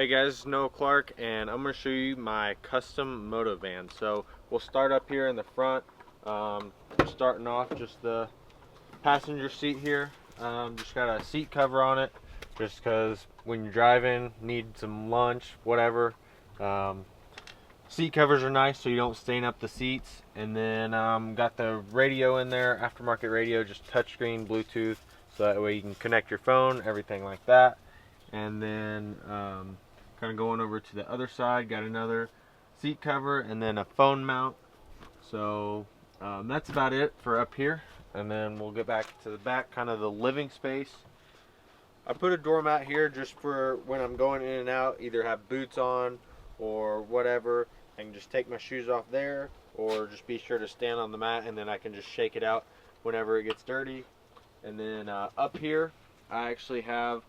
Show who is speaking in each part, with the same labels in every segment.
Speaker 1: Hey guys, it's Noah Clark, and I'm going to show you my custom MOTOVAN. So we'll start up here in the front, starting off just the passenger seat here. Just got a seat cover on it, just because when you're driving, need some lunch, whatever. Seat covers are nice so you don't stain up the seats. And then got the radio in there, aftermarket radio, just touchscreen, Bluetooth, so that way you can connect your phone, everything like that. And then kind of going over to the other side, got another seat cover and then a phone mount. So that's about it for up here. And then we'll get back to the back, kind of the living space. I put a doormat here just for when I'm going in and out, either have boots on or whatever. I can just take my shoes off there, or just be sure to stand on the mat, and then I can just shake it out whenever it gets dirty. And then up here, I actually have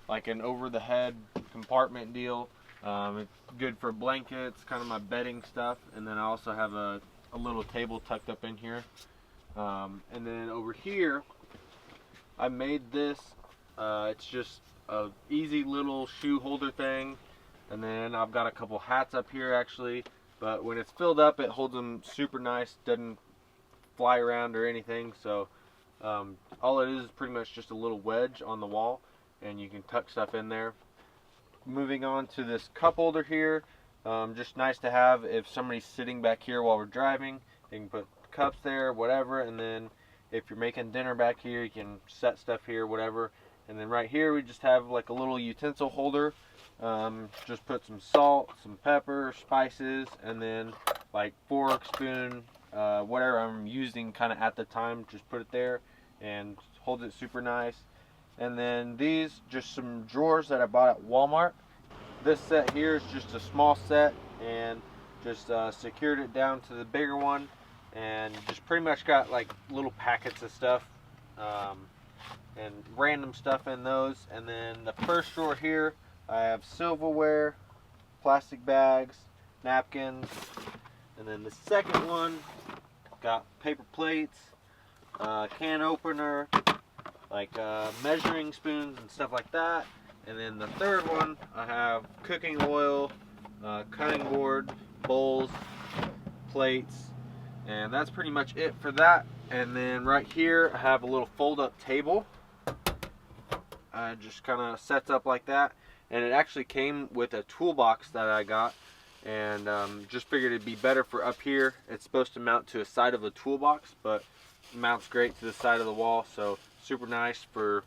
Speaker 1: like an over-the-head compartment deal. It's good for blankets, kind of my bedding stuff. And then I also have a little table tucked up in here. And then over here, I made this. It's just a easy little shoe holder thing. And then I've got a couple hats up here actually. But when it's filled up, it holds them super nice. Doesn't fly around or anything. So all it is pretty much just a little wedge on the wall, and you can tuck stuff in there. Moving on to this cup holder here, just nice to have if somebody's sitting back here while we're driving. You can put cups there, whatever, and then if you're making dinner back here, you can set stuff here, whatever. And then right here we just have like a little utensil holder. Just put some salt, some pepper, spices, and then like fork, spoon, whatever I'm using kind of at the time, just put it there and hold it super nice. And then these, just some drawers that I bought at Walmart. This set here is just a small set, and just secured it down to the bigger one, and just pretty much got like little packets of stuff and random stuff in those. And then the first drawer here, I have silverware, plastic bags, napkins. And then the second one, got paper plates, can opener, like measuring spoons and stuff like that. And then the third one, I have cooking oil, cutting board, bowls, plates, and that's pretty much it for that. And then right here, I have a little fold-up table. Just kind of sets up like that. And it actually came with a toolbox that I got, and just figured it'd be better for up here. It's supposed to mount to a side of the toolbox, but it mounts great to the side of the wall, so super nice for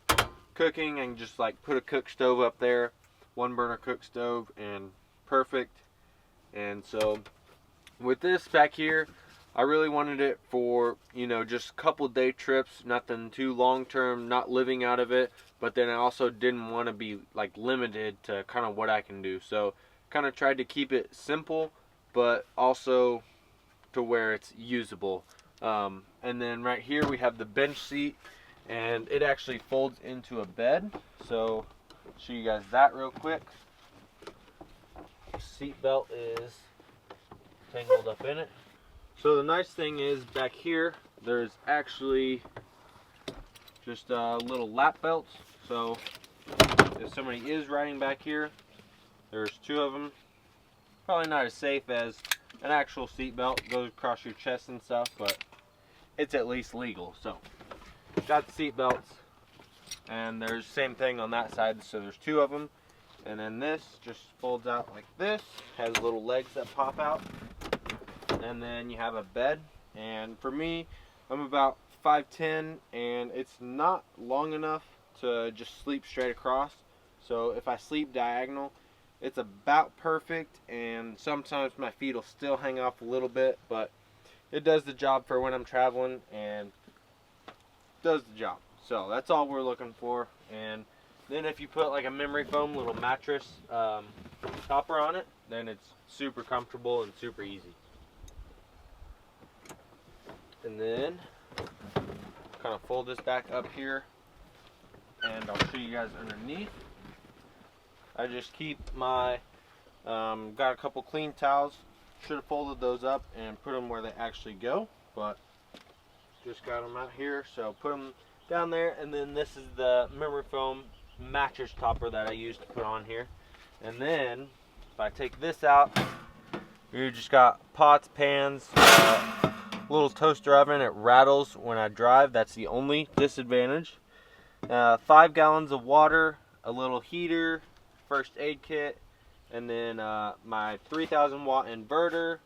Speaker 1: cooking. And just like put a cook stove up there, 1-burner cook stove, and perfect. And so with this back here, I really wanted it for, you know, just a couple day trips, nothing too long term, not living out of it. But then I also didn't want to be like limited to kind of what I can do. So kind of tried to keep it simple, but also to where it's usable. And then right here we have the bench seat, and it actually folds into a bed. So I'll show you guys that real quick. Seat belt is tangled up in it. So the nice thing is back here, there's actually just little lap belts. So if somebody is riding back here, there's 2 of them. Probably not as safe as an actual seat belt, goes across your chest and stuff, but it's at least legal. So got the seat belts, and there's the same thing on that side. So there's 2 of them. And then this just folds out like this, has little legs that pop out. And then you have a bed, and for me, I'm about 5'10", and it's not long enough to just sleep straight across. So if I sleep diagonal, it's about perfect, and sometimes my feet will still hang off a little bit, but it does the job for when I'm traveling, and does the job. So that's all we're looking for. And then if you put like a memory foam little mattress topper on it, then it's super comfortable and super easy. And then kind of fold this back up here, and I'll show you guys underneath. I just keep my got a couple clean towels. Should have folded those up and put them where they actually go, but just got them out here, so put them down there. And then this is the memory foam mattress topper that I used to put on here. And then if I take this out, you just got pots, pans, little toaster oven. It rattles when I drive. That's the only disadvantage. 5 gallons of water, a little heater, first aid kit, and then my 3,000 watt inverter.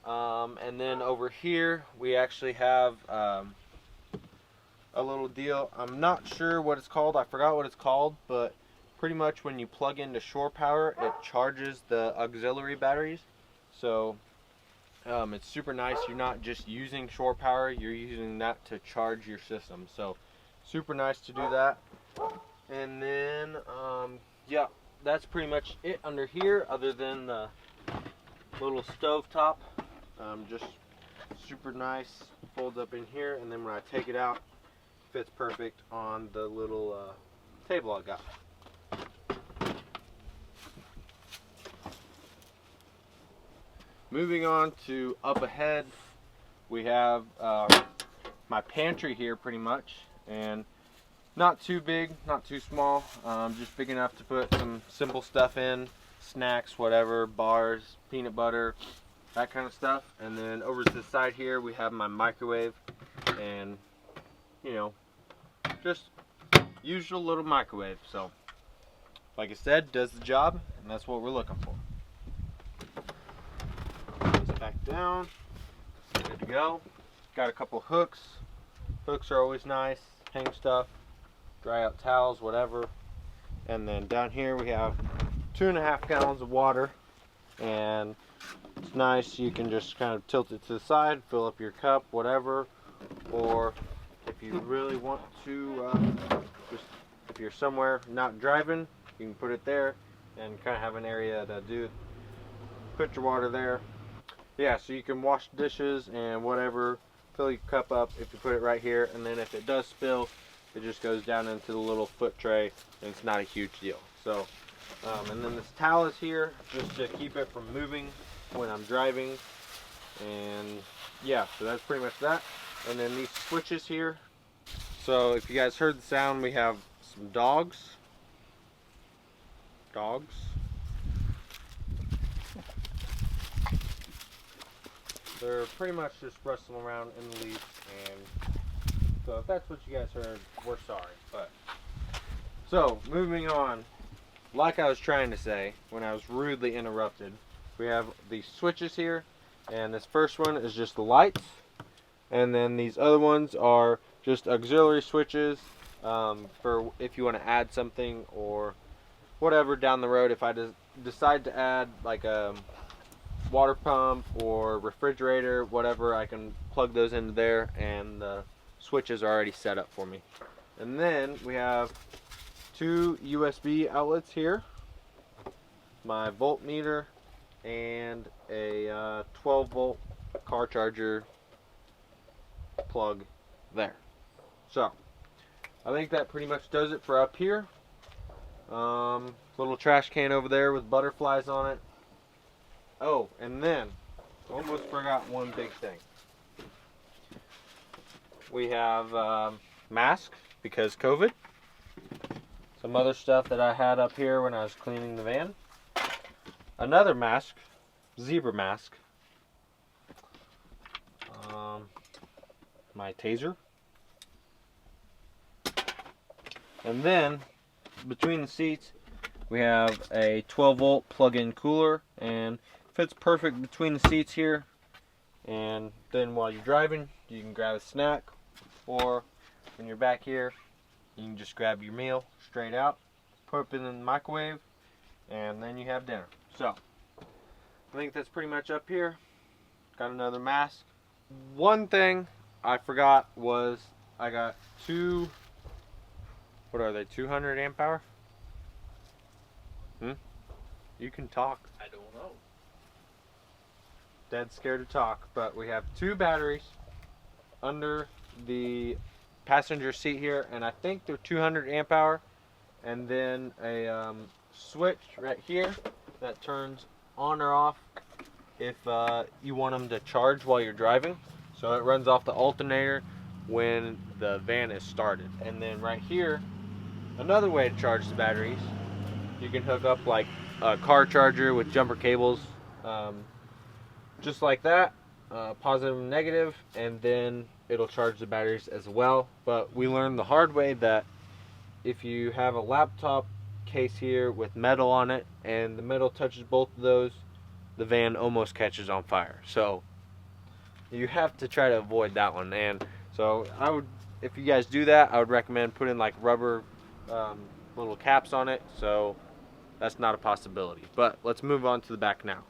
Speaker 1: And then over here we actually have a little deal. I'm not sure what it's called. I forgot what it's called, but pretty much when you plug into shore power, it charges the auxiliary batteries. So it's super nice. You're not just using shore power, you're using that to charge your system. So super nice to do that. And then yeah, that's pretty much it under here, other than the little stove top. Just super nice, folds up in here, and then when I take it out, fits perfect on the little table I got. Moving on to up ahead, we have my pantry here pretty much, and not too big, not too small, just big enough to put some simple stuff in, snacks, whatever, bars, peanut butter, that kind of stuff. And then over to the side here we have my microwave, and you know, just usual little microwave. So like I said, does the job, and that's what we're looking for. Back down, good to go. Got a couple hooks. Hooks are always nice, hang stuff, dry out towels, whatever. And then down here we have 2.5 gallons of water, and it's nice. You can just kind of tilt it to the side, fill up your cup, whatever. Or if you really want to, just if you're somewhere not driving, you can put it there and kind of have an area to do it. Put your water there. Yeah, so you can wash dishes and whatever, fill your cup up if you put it right here, and then if it does spill, it just goes down into the little foot tray, and it's not a huge deal. So, and then this towel is here just to keep it from moving when I'm driving, and yeah, so that's pretty much that. And then these switches here. So if you guys heard the sound, we have some dogs. They're pretty much just rustling around in the leaves, and so if that's what you guys heard, we're sorry. But so moving on, like I was trying to say when I was rudely interrupted, we have these switches here, and this first one is just the lights, and then these other ones are just auxiliary switches for if you want to add something or whatever down the road. If I decide to add like a water pump or refrigerator, whatever, I can plug those into there, and the switches are already set up for me. And then we have 2 USB outlets here, my voltmeter, and a 12 volt car charger plug there. So I think that pretty much does it for up here. Little trash can over there with butterflies on it. Oh, and then, almost forgot one big thing. We have masks, because COVID. Some other stuff that I had up here when I was cleaning the van. Another mask, zebra mask. My taser. And then, between the seats, we have a 12 volt plug-in cooler, and fits perfect between the seats here. And then while you're driving, you can grab a snack, or when you're back here, you can just grab your meal straight out, put it in the microwave, and then you have dinner. So I think that's pretty much up here. Got another mask. One thing I forgot was I got 2, what are they, 200 amp hour? You can talk.
Speaker 2: I don't know.
Speaker 1: Dead scared to talk, but we have 2 batteries under the passenger seat here, and I think they're 200 amp hour, and then a switch right here that turns on or off if you want them to charge while you're driving. So it runs off the alternator when the van is started. And then right here, another way to charge the batteries, you can hook up like a car charger with jumper cables, just like that, positive and negative, and then it'll charge the batteries as well. But we learned the hard way that if you have a laptop case here with metal on it and the metal touches both of those, the van almost catches on fire. So you have to try to avoid that one. And so I would, if you guys do that, I would recommend putting like rubber little caps on it. So that's not a possibility. But let's move on to the back now.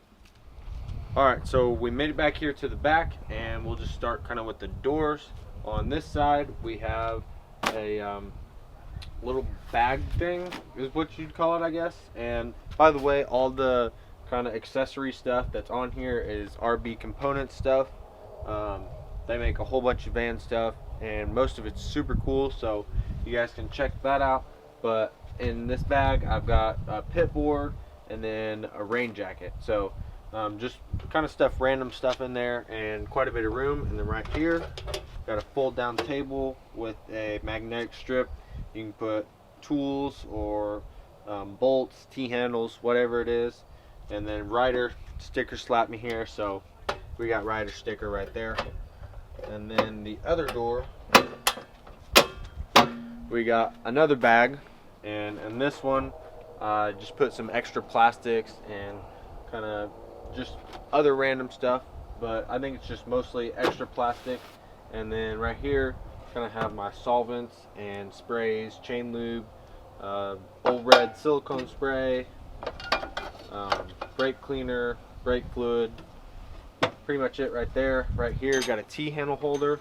Speaker 1: Alright, so we made it back here to the back, and we'll just start kind of with the doors. On this side we have a little bag thing is what you'd call it, I guess. And by the way, all the kind of accessory stuff that's on here is RB component stuff. They make a whole bunch of van stuff, and most of it's super cool, so you guys can check that out. But in this bag I've got a pit board and then a rain jacket, so just kind of stuff, random stuff in there, and quite a bit of room. And then right here got a fold down table with a magnetic strip. You can put tools or bolts, T-handles, whatever it is. And then rider sticker slap me here, so we got rider sticker right there. And then the other door, we got another bag, and in this one just put some extra plastics and kind of just other random stuff, but I think it's just mostly extra plastic. And then right here kind of have my solvents and sprays, chain lube, old red silicone spray, brake cleaner, brake fluid, pretty much it right there. Right here got a T-handle holder,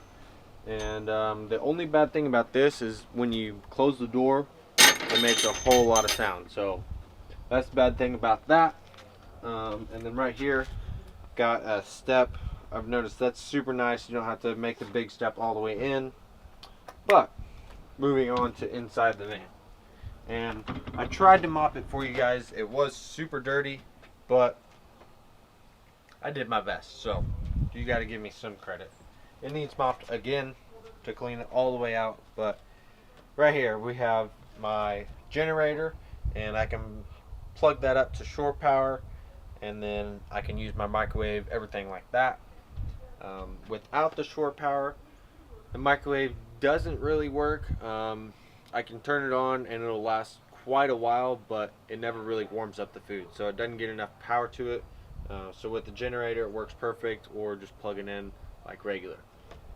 Speaker 1: and the only bad thing about this is when you close the door it makes a whole lot of sound, so that's the bad thing about that. And then right here got a step. I've noticed that's super nice. You don't have to make the big step all the way in. But moving on to inside the van, and I tried to mop it for you guys. It was super dirty, but I did my best, so you got to give me some credit. It needs mopped again to clean it all the way out. But right here we have my generator, and I can plug that up to shore power, and then I can use my microwave, everything like that. Without the shore power, the microwave doesn't really work. I can turn it on and it'll last quite a while, but it never really warms up the food, so it doesn't get enough power to it. So with the generator it works perfect, or just plug it in like regular.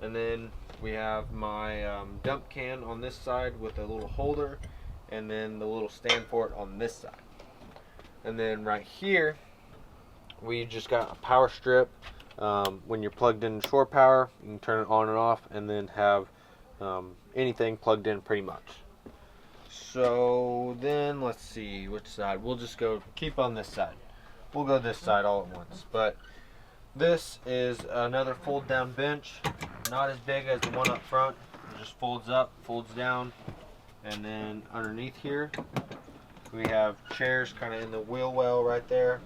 Speaker 1: And then we have my dump can on this side with a little holder, and then the little stand for it on this side. And then right here we just got a power strip. When you're plugged in shore power, you can turn it on and off, and then have anything plugged in pretty much. So then let's see which side. We'll just go keep on this side. We'll go this side all at once. But this is another fold down bench, not as big as the one up front. It just folds up, folds down, and then underneath here we have chairs kind of in the wheel well right there.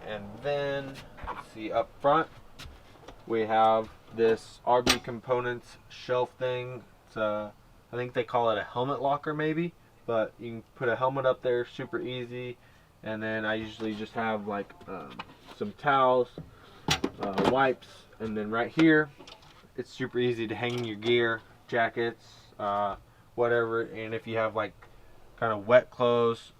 Speaker 1: And then let's see, up front we have this RB Components shelf thing. It's I think they call it a helmet locker maybe, but you can put a helmet up there super easy. And then I usually just have like some towels, wipes, and then right here it's super easy to hang your gear, jackets, whatever. And if you have like kind of wet clothes,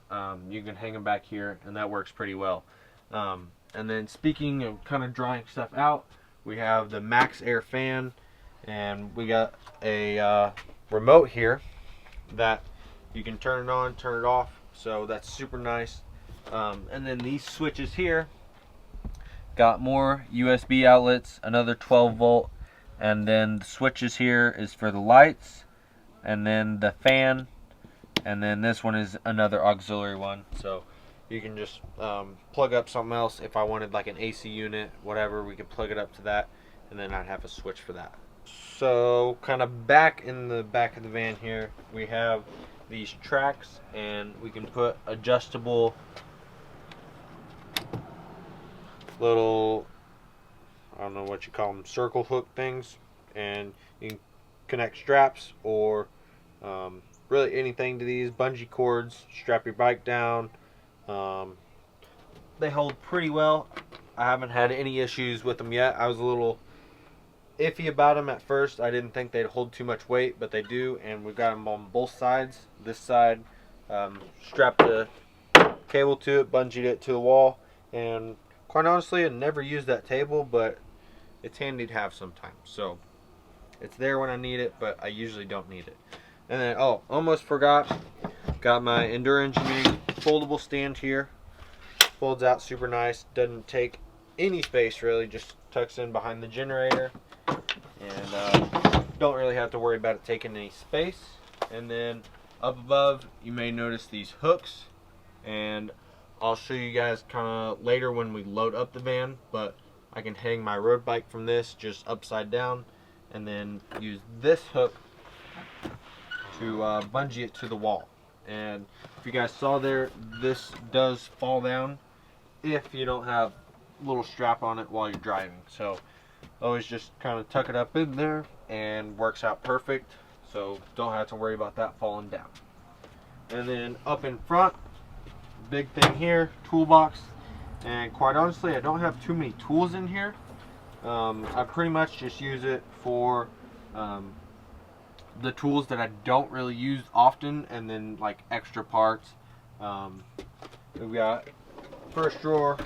Speaker 1: you can hang them back here, and that works pretty well. And then speaking of kind of drying stuff out, we have the Max Air fan, and we got a remote here that you can turn it on, turn it off, so that's super nice. And then these switches here got more USB outlets, another 12 volt, and then the switches here is for the lights, and then the fan, and then this one is another auxiliary one, so you can just plug up something else. If I wanted like an AC unit, whatever, we could plug it up to that, and then I'd have a switch for that. So kind of back in the back of the van here, we have these tracks, and we can put adjustable little, I don't know what you call them, circle hook things, and you can connect straps or really anything to these, bungee cords, strap your bike down, They hold pretty well. I haven't had any issues with them yet. I was a little iffy about them at first. I didn't think they'd hold too much weight, but they do, and we've got them on both sides. This side, strapped a cable to it, bungeed it to the wall, and quite honestly, I never used that table, but it's handy to have sometimes. So it's there when I need it, but I usually don't need it. And then, oh, almost forgot, got my Enduro Engineering foldable stand here. Folds out super nice, doesn't take any space really, just tucks in behind the generator, and don't really have to worry about it taking any space. And then up above, you may notice these hooks, and I'll show you guys kind of later when we load up the van, but I can hang my road bike from this just upside down, and then use this hook to bungee it to the wall. And if you guys saw there, this does fall down if you don't have a little strap on it while you're driving. So always just kind of tuck it up in there and works out perfect. So don't have to worry about that falling down. And then up in front, big thing here, toolbox. And quite honestly, I don't have too many tools in here. I pretty much just use it for the tools that I don't really use often, and then like extra parts. We got first drawer,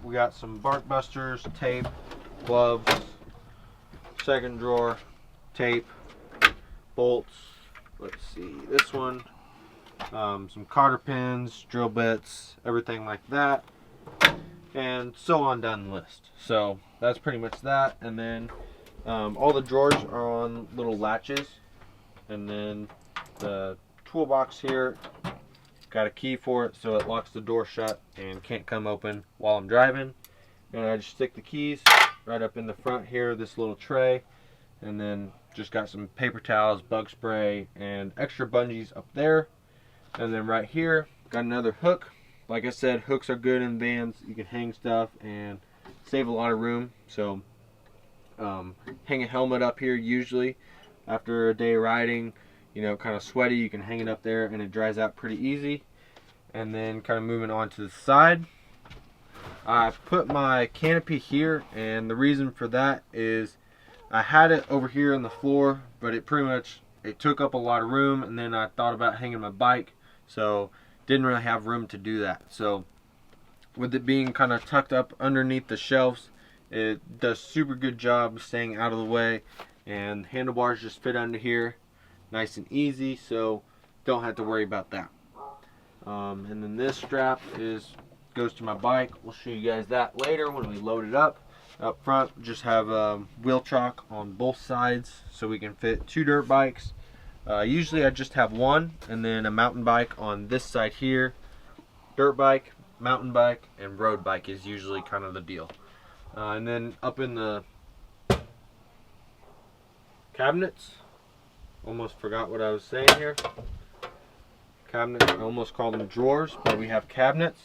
Speaker 1: we got some bark busters, tape, gloves. Second drawer, tape, bolts. Let's see, this one, some cotter pins, drill bits, everything like that, and so on down the list. So that's pretty much that. And then all the drawers are on little latches. And then the toolbox here, got a key for it so it locks the door shut and can't come open while I'm driving. And I just stick the keys right up in the front here, this little tray, and then just got some paper towels, bug spray, and extra bungees up there. And then right here, got another hook. Like I said, hooks are good in vans. You can hang stuff and save a lot of room. So hang a helmet up here usually. After a day riding, you know, kind of sweaty, you can hang it up there and it dries out pretty easy. And then kind of moving on to the side, I put my canopy here, and the reason for that is I had it over here on the floor, but it took up a lot of room, and then I thought about hanging my bike, so didn't really have room to do that. So with it being kind of tucked up underneath the shelves, it does super good job staying out of the way, and handlebars just fit under here nice and easy, so don't have to worry about that. And then this strap goes to my bike. We'll show you guys that later when we load it up. Up front, just have wheel chock on both sides so we can fit 2 dirt bikes. Usually I just have one, and then a mountain bike on this side here. Dirt bike, mountain bike, and road bike is usually kind of the deal. And then up in the cabinets, almost forgot what I was saying here. Cabinets, I almost call them drawers, but we have cabinets.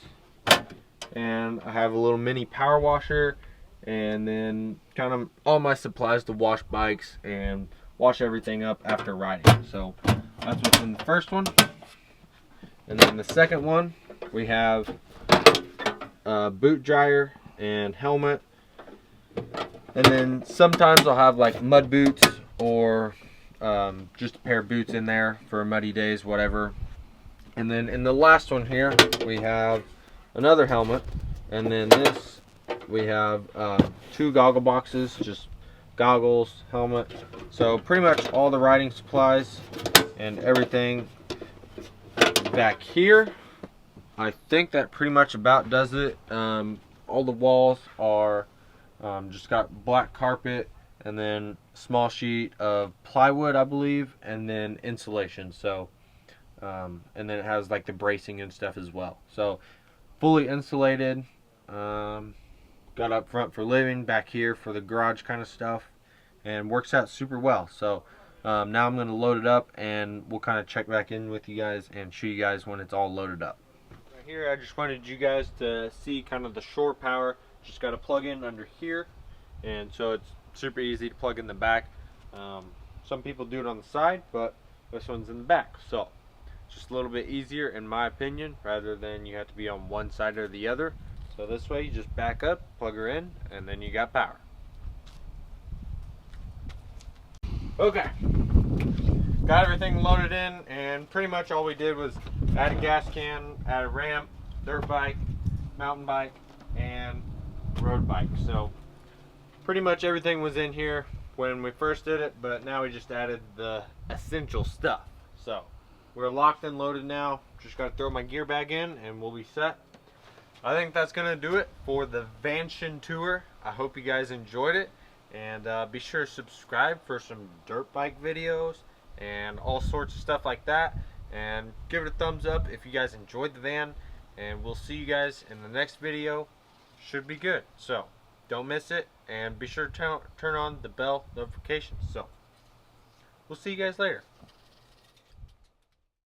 Speaker 1: And I have a little mini power washer, and then kind of all my supplies to wash bikes and wash everything up after riding. So that's what's in the first one. And then the second one, we have a boot dryer and helmet. And then sometimes I'll have like mud boots or just a pair of boots in there for muddy days, whatever. And then in the last one here, we have another helmet, and then this we have 2 goggle boxes, just goggles, helmet. So pretty much all the riding supplies and everything back here. I think that pretty much about does it. All the walls are just got black carpet, and then small sheet of plywood, I believe, and then insulation. So and then it has like the bracing and stuff as well. So fully insulated. Got up front for living, back here for the garage kind of stuff, and works out super well. So now I'm going to load it up, and we'll kind of check back in with you guys and show you guys when it's all loaded up. Right here, I just wanted you guys to see kind of the shore power. Just got to plug in under here, and so it's super easy to plug in the back. Some people do it on the side, but this one's in the back. So Just a little bit easier in my opinion, rather than you have to be on one side or the other. So this way you just back up, plug her in, and then you got power. Okay, got everything loaded in, and pretty much all we did was add a gas can, add a ramp, dirt bike, mountain bike, and road bike. So pretty much everything was in here when we first did it, but now we just added the essential stuff. So we're locked and loaded now. Just got to throw my gear bag in and we'll be set. I think that's gonna do it for the Vanshin tour. I hope you guys enjoyed it, and be sure to subscribe for some dirt bike videos and all sorts of stuff like that, and give it a thumbs up if you guys enjoyed the van, and we'll see you guys in the next video. Should be good, so don't miss it, and be sure to turn on the bell notifications. So we'll see you guys later.